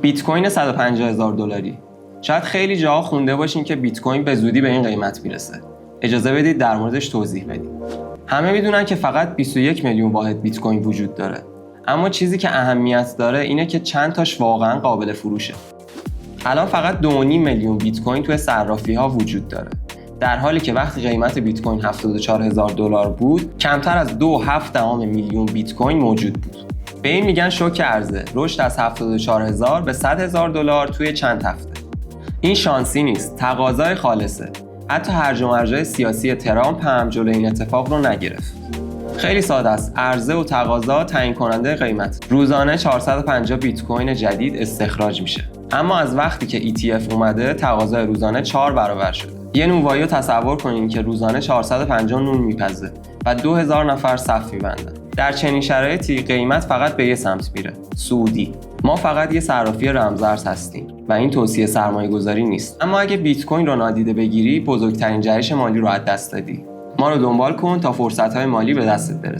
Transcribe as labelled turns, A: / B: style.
A: بیت کوین $150,000. شاید خیلی جاها خونده باشین که بیت کوین به زودی به این قیمت میرسه. اجازه بدید در موردش توضیح بدیم. همه میدونن که فقط 21 میلیون واحد بیت کوین وجود داره. اما چیزی که اهمیت داره اینه که چند تاش واقعا قابل فروشه. الان فقط 2.5 میلیون بیت کوین توی صرافی‌ها وجود داره. در حالی که وقتی قیمت بیت کوین $74,000 بود، کمتر از 2.7 میلیون بیت کوین موجود بود. به این میگن شوک عرضه، رشد از 74,000 به $100,000 توی چند هفته. این شانسی نیست، تقاضای خالصه. حتی هرج و مرج سیاسی ترامپ هم جلوی این اتفاق رو نگرفت. خیلی ساده است، عرضه و تقاضا تعیین کننده قیمت. روزانه 450 بیت کوین جدید استخراج میشه. اما از وقتی که ETF اومده، تقاضای روزانه 4 برابر شده. یه نونوایی رو تصور کنین که روزانه 450 نون میپزه و 2000 نفر صف میبندن. در چنین شرایطی قیمت فقط به یه سمت میره، صعودی. ما فقط یه صرافی رمزارز هستیم و این توصیه سرمایه‌گذاری نیست. اما اگه بیت کوین رو نادیده بگیری، بزرگترین جهش مالی رو از دست دادی. ما رو دنبال کن تا فرصت‌های مالی به دستت برسه.